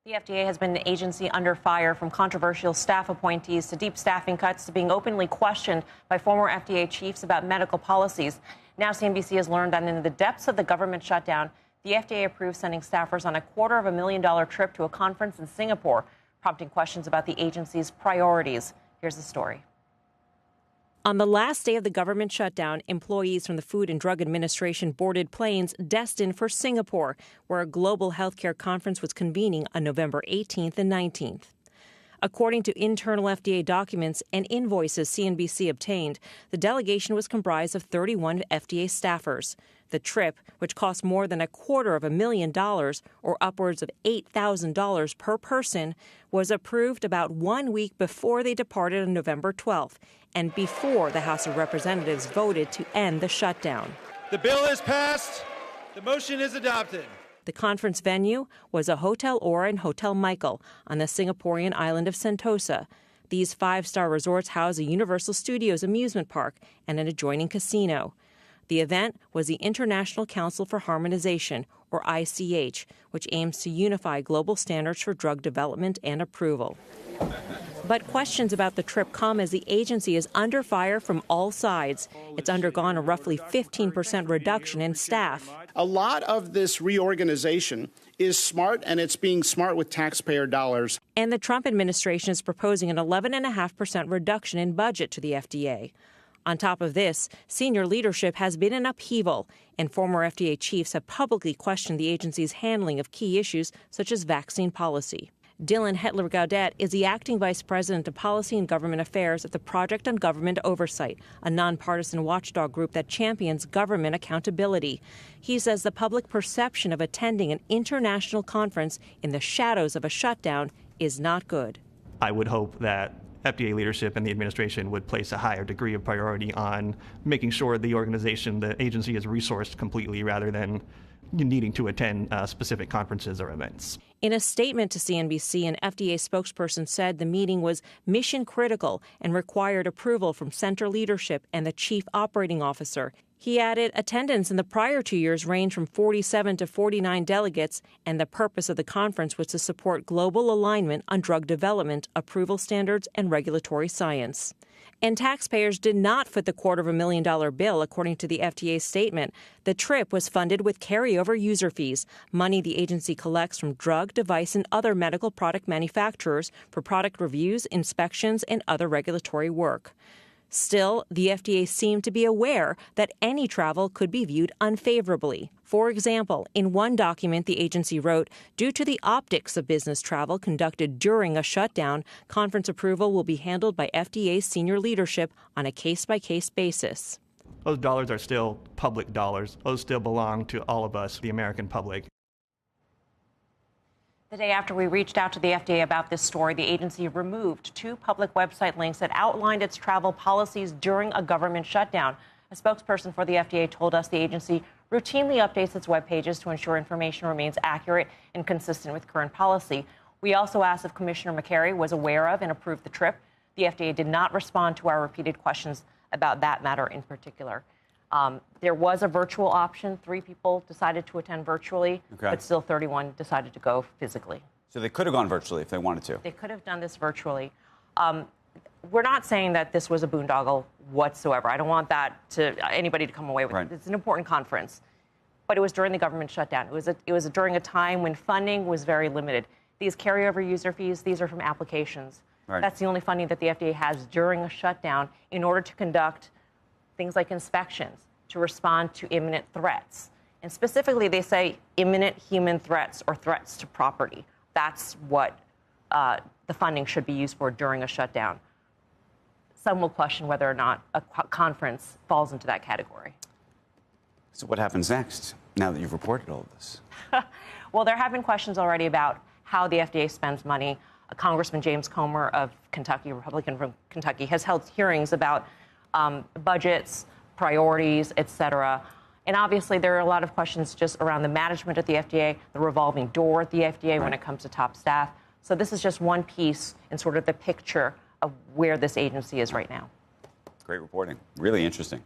The FDA has been an agency under fire, from controversial staff appointees to deep staffing cuts to being openly questioned by former FDA chiefs about medical policies. Now CNBC has learned that in the depths of the government shutdown, the FDA approved sending staffers on a $250,000 trip to a conference in Singapore, prompting questions about the agency's priorities. Here's the story. On the last day of the government shutdown, employees from the Food and Drug Administration boarded planes destined for Singapore, where a global healthcare conference was convening on November 18th and 19th. According to internal FDA documents and invoices CNBC obtained, the delegation was comprised of 31 FDA staffers. The trip, which cost more than $250,000 or upwards of $8,000 per person, was approved about 1 week before they departed on November 12th and before the House of Representatives voted to end the shutdown. The bill is passed. The motion is adopted. The conference venue was a Hotel Aura and Hotel Michael on the Singaporean island of Sentosa. These five-star resorts house a Universal Studios amusement park and an adjoining casino. The event was the International Council for Harmonization, or ICH, which aims to unify global standards for drug development and approval. But questions about the trip come as the agency is under fire from all sides. It's undergone a roughly 15% reduction in staff. A lot of this reorganization is smart, and it's being smart with taxpayer dollars. And the Trump administration is proposing an 11.5% reduction in budget to the FDA. On top of this, senior leadership has been in upheaval, and former FDA chiefs have publicly questioned the agency's handling of key issues such as vaccine policy. Dylan Hetler-Gaudet is the acting vice president of policy and government affairs at the Project on Government Oversight, a nonpartisan watchdog group that champions government accountability. He says the public perception of attending an international conference in the shadows of a shutdown is not good. I would hope that FDA leadership and the administration would place a higher degree of priority on making sure the organization, the agency, is resourced completely rather than needing to attend specific conferences or events. In a statement to CNBC, an FDA spokesperson said the meeting was mission critical and required approval from center leadership and the chief operating officer. He added attendance in the prior 2 years ranged from 47 to 49 delegates, and the purpose of the conference was to support global alignment on drug development, approval standards, and regulatory science. And taxpayers did not foot the $250,000 bill, according to the FDA's statement. The trip was funded with carryover user fees, money the agency collects from drug, device, and other medical product manufacturers for product reviews, inspections, and other regulatory work. Still, the FDA seemed to be aware that any travel could be viewed unfavorably. For example, in one document the agency wrote, due to the optics of business travel conducted during a shutdown, conference approval will be handled by FDA's senior leadership on a case-by-case basis. Those dollars are still public dollars. Those still belong to all of us, the American public. The day after we reached out to the FDA about this story, the agency removed 2 public website links that outlined its travel policies during a government shutdown. A spokesperson for the FDA told us the agency routinely updates its web pages to ensure information remains accurate and consistent with current policy. We also asked if Commissioner McCary was aware of and approved the trip. The FDA did not respond to our repeated questions about that matter in particular. There was a virtual option. 3 people decided to attend virtually, but still 31 decided to go physically. So they could have gone virtually if they wanted to. They could have done this virtually. We're not saying that this was a boondoggle whatsoever. I don't want anybody to come away with it. It's an important conference. But it was during the government shutdown. It was during a time when funding was very limited. These carryover user fees, these are from applications. That's the only funding that the FDA has during a shutdown in order to conduct things like inspections, to respond to imminent threats. And specifically, they say imminent human threats or threats to property. That's what the funding should be used for during a shutdown. Some will question whether or not a conference falls into that category. So what happens next, now that you've reported all of this? Well, there have been questions already about how the FDA spends money. Congressman James Comer of Kentucky, Republican from Kentucky, has held hearings about budgets, priorities, et cetera. And obviously, there are a lot of questions just around the management at the FDA, the revolving door at the FDA when it comes to top staff. So this is just one piece in sort of the picture of where this agency is right now. Great reporting. Really interesting.